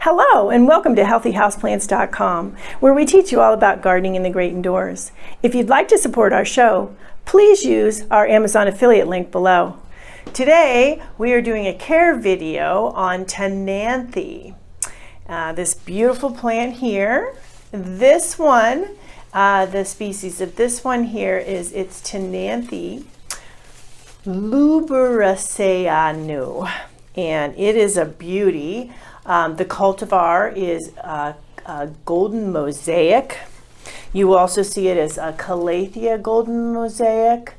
Hello and welcome to healthyhouseplants.com, where we teach you all about gardening in the great indoors. If you'd like to support our show, please use our Amazon affiliate link below. Today we are doing a care video on Ctenanthe, this beautiful plant here. This one, the species of this one here is Ctenanthe luberaceanu, and it is a beauty. The cultivar is golden mosaic. You will also see it as a calathea golden mosaic.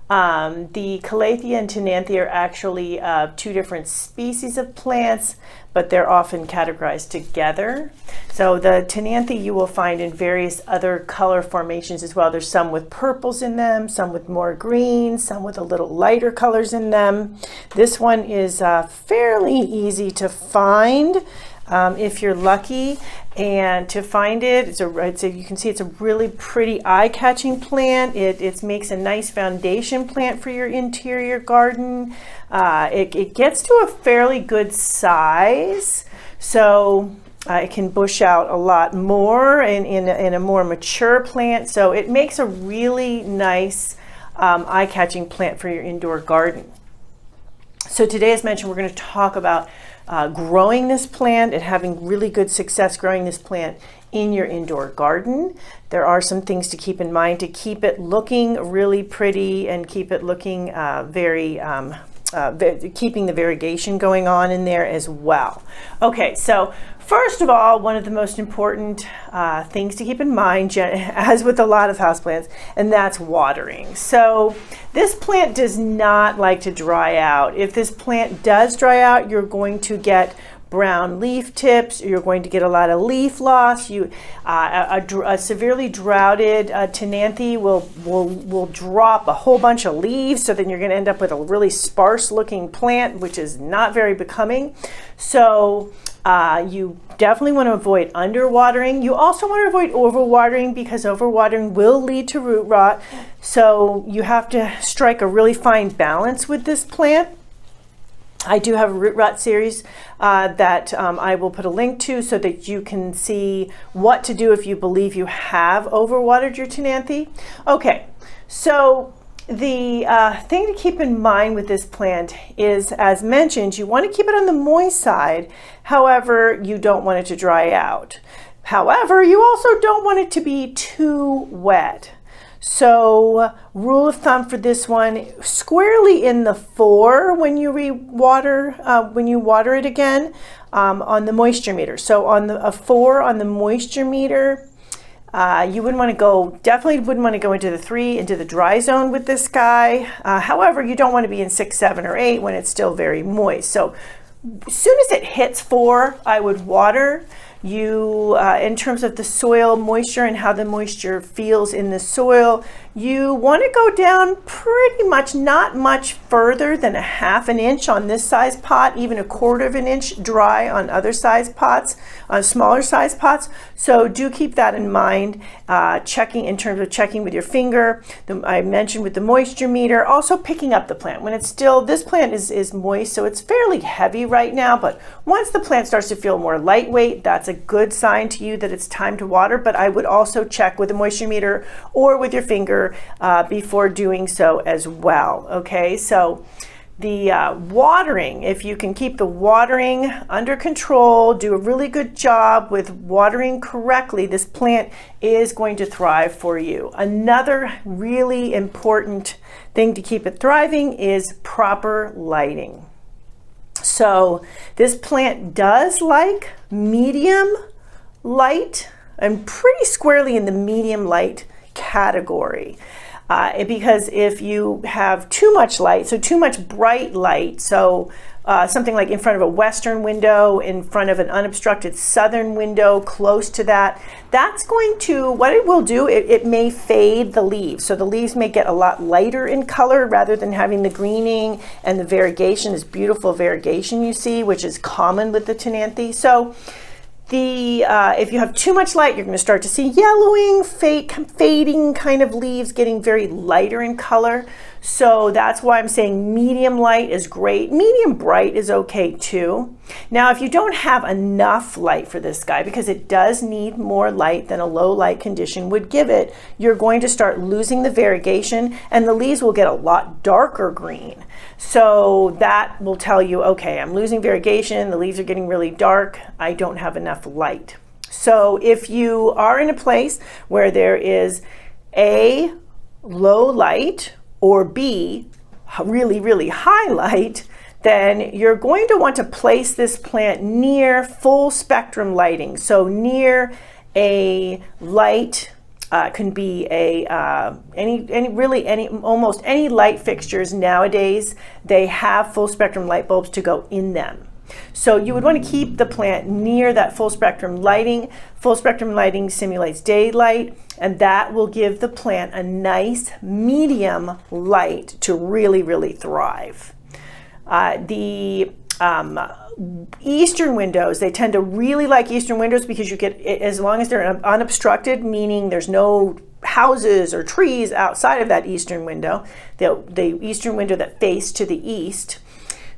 The calathea and Ctenanthe are actually two different species of plants, but they're often categorized together. So the Ctenanthe you will find in various other color formations as well. There's some with purples in them, some with more green, some with a little lighter colors in them. This one is fairly easy to find if you're lucky. And to find it, you can see it's a really pretty eye-catching plant. It makes a nice foundation plant for your interior garden. It gets to a fairly good size, so it can bush out a lot more in a more mature plant. So it makes a really nice eye-catching plant for your indoor garden. So today, as mentioned, we're going to talk about growing this plant and having really good success growing this plant in your indoor garden. There are some things to keep in mind to keep it looking really pretty and keep it looking keeping the variegation going on in there as well. Okay, so first of all, one of the most important things to keep in mind, as with a lot of houseplants, and that's watering. So this plant does not like to dry out. If this plant does dry out, you're going to get brown leaf tips, you're going to get a lot of leaf loss. A severely droughted Ctenanthe will drop a whole bunch of leaves, so then you're going to end up with a really sparse looking plant, which is not very becoming. So you definitely want to avoid underwatering. You also want to avoid overwatering, because overwatering will lead to root rot. So you have to strike a really fine balance with this plant. I do have a root rot series that I will put a link to so that you can see what to do if you believe you have overwatered your Ctenanthe. Okay, so the thing to keep in mind with this plant is, as mentioned, you want to keep it on the moist side. However, you don't want it to dry out. However, you also don't want it to be too wet. So rule of thumb for this one, squarely in the 4 when you water it again on the moisture meter. So on a 4 on the moisture meter, you wouldn't want to go, definitely wouldn't want to go into the 3, into the dry zone with this guy. However, you don't want to be in 6, 7, or 8 when it's still very moist. So as soon as it hits 4, I would water. In terms of the soil moisture and how the moisture feels in the soil, you want to go down pretty much not much further than a 1/2 inch on this size pot, even a 1/4 inch dry on other size pots, on smaller size pots. So do keep that in mind, in terms of checking with your finger. I mentioned with the moisture meter, also picking up the plant. When it's still, this plant is moist, so it's fairly heavy right now, but once the plant starts to feel more lightweight, that's a good sign to you that it's time to water. But I would also check with a moisture meter or with your finger before doing so as well. Okay, so the watering, if you can keep the watering under control, do a really good job with watering correctly, this plant is going to thrive for you. Another really important thing to keep it thriving is proper lighting. So this plant does like medium light, and pretty squarely in the medium light category. Because if you have too much light, so too much bright light, so something like in front of a western window, in front of an unobstructed southern window, close to that, that's going to, what it will do, it may fade the leaves. So the leaves may get a lot lighter in color rather than having the greening and the variegation, this beautiful variegation you see, which is common with the Ctenanthe. So if you have too much light, you're going to start to see yellowing, fading kind of leaves, getting very lighter in color. So that's why I'm saying medium light is great. Medium bright is okay too. Now, if you don't have enough light for this guy, because it does need more light than a low light condition would give it, you're going to start losing the variegation and the leaves will get a lot darker green. So that will tell you, okay, I'm losing variegation, the leaves are getting really dark, I don't have enough light. So if you are in a place where there is A, low light, or B, really, really high light, then you're going to want to place this plant near full spectrum lighting. So near a light, can be a almost any light fixtures nowadays, they have full spectrum light bulbs to go in them. So you would want to keep the plant near that full spectrum lighting. Full spectrum lighting simulates daylight, and that will give the plant a nice medium light to really, really thrive. The eastern windows, they tend to really like eastern windows because you get, as long as they're unobstructed, meaning there's no houses or trees outside of that eastern window, the eastern window that face to the east.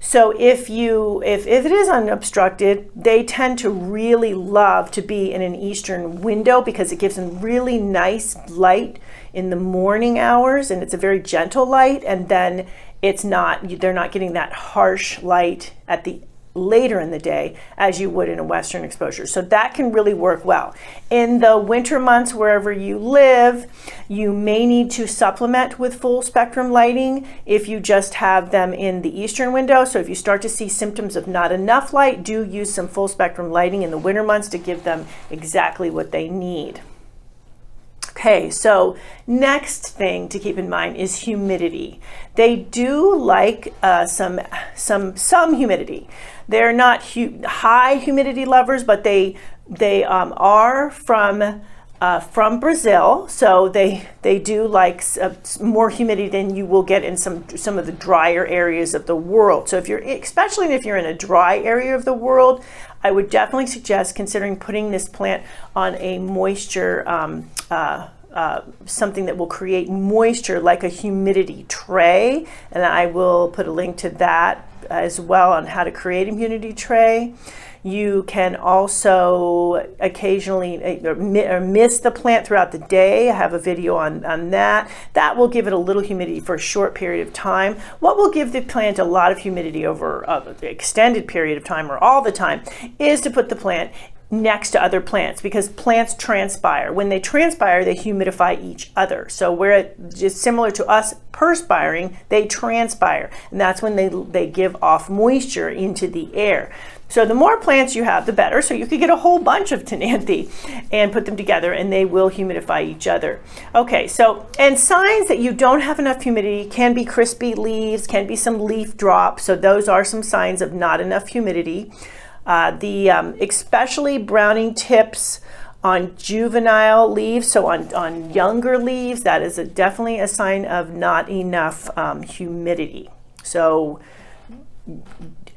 So if it is unobstructed, they tend to really love to be in an eastern window because it gives them really nice light in the morning hours, and it's a very gentle light, and then they're not getting that harsh light at the later in the day as you would in a western exposure. So that can really work well. In the winter months, wherever you live, you may need to supplement with full spectrum lighting if you just have them in the eastern window. So if you start to see symptoms of not enough light, do use some full spectrum lighting in the winter months to give them exactly what they need. Okay, so next thing to keep in mind is humidity. They do like some humidity. They're not high humidity lovers, but they are from Brazil, so they do like more humidity than you will get in some of the drier areas of the world. So especially if you're in a dry area of the world, I would definitely suggest considering putting this plant on a moisture, something that will create moisture like a humidity tray. And I will put a link to that as well on how to create a humidity tray. You can also occasionally miss the plant throughout the day. I have a video on that. That will give it a little humidity for a short period of time. What will give the plant a lot of humidity over an extended period of time or all the time is to put the plant next to other plants, because plants transpire. When they transpire, they humidify each other. So where it's just similar to us perspiring, they transpire, and that's when they give off moisture into the air. So the more plants you have, the better. So you could get a whole bunch of Ctenanthe and put them together, and they will humidify each other. Okay, so, and signs that you don't have enough humidity can be crispy leaves, can be some leaf drops. So those are some signs of not enough humidity. Especially browning tips on juvenile leaves, so on younger leaves, that is definitely a sign of not enough humidity. So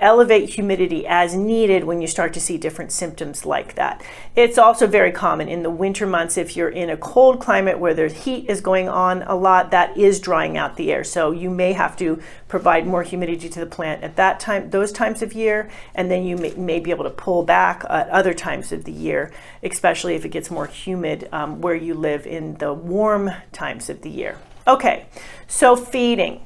elevate humidity as needed when you start to see different symptoms like that. It's also very common in the winter months. If you're in a cold climate where the heat is going on a lot, that is drying out the air. So you may have to provide more humidity to the plant at that time, those times of year, and then you may be able to pull back at other times of the year, especially if it gets more humid where you live in the warm times of the year. Okay, so feeding.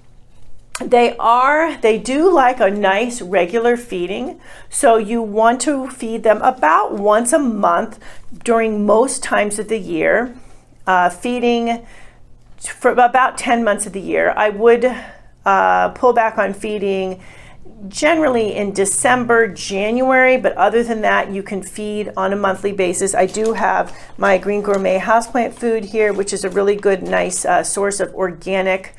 They do like a nice regular feeding, so you want to feed them about once a month during most times of the year, feeding for about 10 months of the year. I would pull back on feeding generally in December, January, but other than that, you can feed on a monthly basis. I do have my Green Gourmet houseplant food here, which is a really good, nice source of organic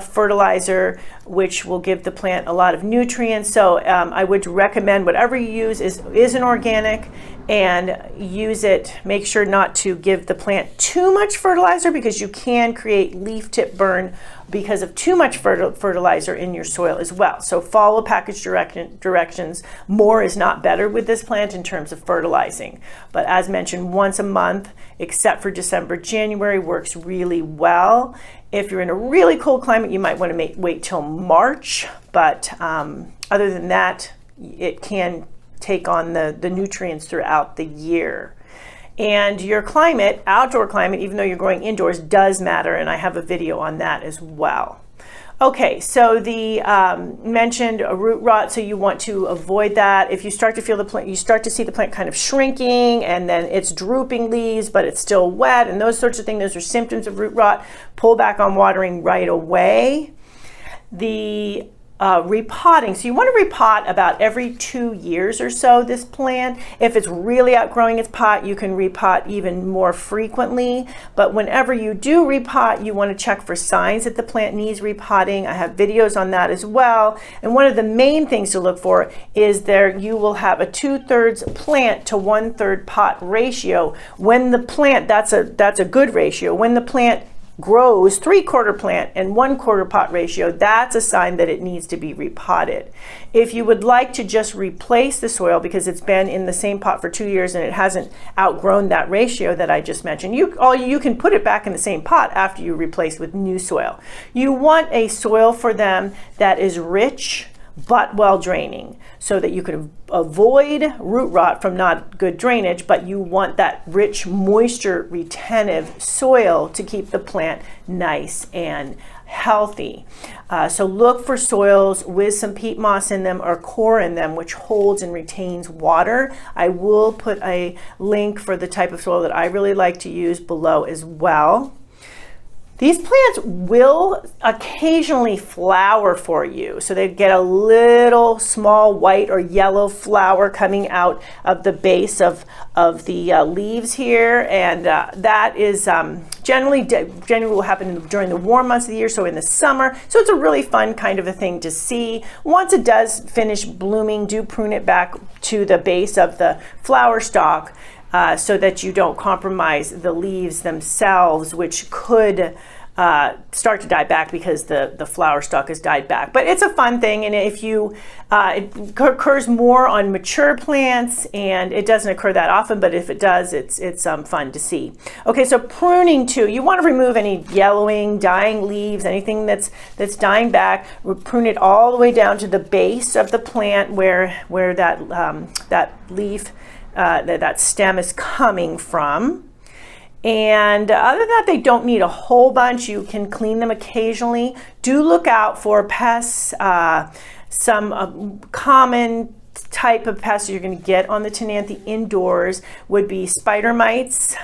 fertilizer, which will give the plant a lot of nutrients. So I would recommend whatever you use is an organic, and use it. Make sure not to give the plant too much fertilizer because you can create leaf tip burn because of too much fertilizer in your soil as well. So follow package directions. More is not better with this plant in terms of fertilizing. But as mentioned, once a month, except for December, January, works really well. If you're in a really cold climate, you might want to wait till March. But other than that, it can take on the nutrients throughout the year. And your climate, outdoor climate, even though you're growing indoors, does matter, and I have a video on that as well. Okay, so the mentioned a root rot, so you want to avoid that. If you start to feel the plant, you start to see the plant kind of shrinking, and then it's drooping leaves, but it's still wet, and those sorts of things, those are symptoms of root rot. Pull back on watering right away. The repotting. So you want to repot about every 2 years or so this plant. If it's really outgrowing its pot, you can repot even more frequently. But whenever you do repot, you want to check for signs that the plant needs repotting. I have videos on that as well. And one of the main things to look for is you will have a 2/3 plant to 1/3 pot ratio. When the plant, that's a good ratio. When the plant grows 3/4 plant and 1/4 pot ratio, that's a sign that it needs to be repotted. If you would like to just replace the soil because it's been in the same pot for 2 years and it hasn't outgrown that ratio that I just mentioned, you can put it back in the same pot after you replace with new soil. You want a soil for them that is rich but well draining, so that you can avoid root rot from not good drainage, but you want that rich moisture retentive soil to keep the plant nice and healthy. So look for soils with some peat moss in them or core in them, which holds and retains water. I will put a link for the type of soil that I really like to use below as well. These plants will occasionally flower for you. So they get a little small white or yellow flower coming out of the base of the leaves here. And that is generally will happen during the warm months of the year, so in the summer. So it's a really fun kind of a thing to see. Once it does finish blooming, do prune it back to the base of the flower stalk so that you don't compromise the leaves themselves, which could start to die back because the flower stalk has died back. But it's a fun thing, and if you it occurs more on mature plants, and it doesn't occur that often, but if it does, it's fun to see. Okay, so pruning too. You want to remove any yellowing, dying leaves, anything that's dying back. Prune it all the way down to the base of the plant where that leaf, that stem is coming from. And other than that, they don't need a whole bunch. You can clean them occasionally. Do look out for pests. Some common type of pests you're going to get on the Ctenanthe indoors would be spider mites.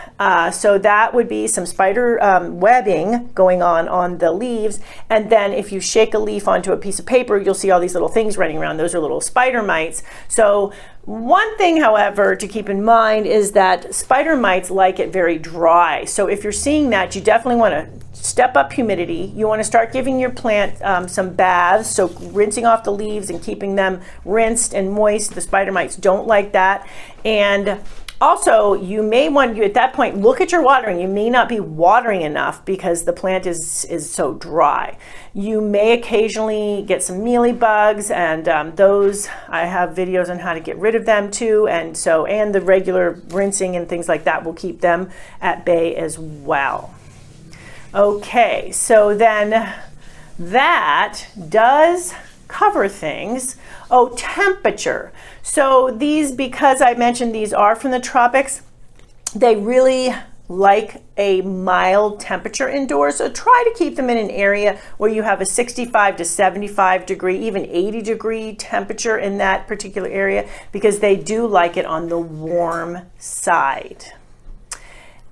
So that would be some spider webbing going on the leaves. And then if you shake a leaf onto a piece of paper, you'll see all these little things running around. Those are little spider mites. So one thing, however, to keep in mind is that spider mites like it very dry. So if you're seeing that, you definitely want to step up humidity. You want to start giving your plant some baths, so rinsing off the leaves and keeping them rinsed and moist. The spider mites don't like that. And also, you may want, at that point, look at your watering. You may not be watering enough because the plant is so dry. You may occasionally get some mealy bugs, and those, I have videos on how to get rid of them too. And the regular rinsing and things like that will keep them at bay as well. Okay, so then that does cover things. Oh, temperature. So these, because I mentioned these are from the tropics, they really like a mild temperature indoors. So try to keep them in an area where you have a 65 to 75 degree, even 80 degree temperature in that particular area, because they do like it on the warm side.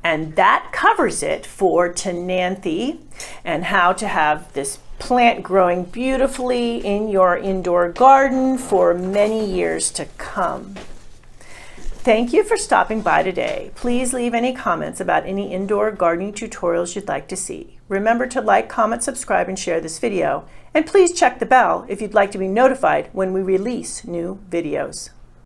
And that covers it for Ctenanthe and how to have this plant growing beautifully in your indoor garden for many years to come. Thank you for stopping by today. Please leave any comments about any indoor gardening tutorials you'd like to see. Remember to like, comment, subscribe, and share this video. And please check the bell if you'd like to be notified when we release new videos.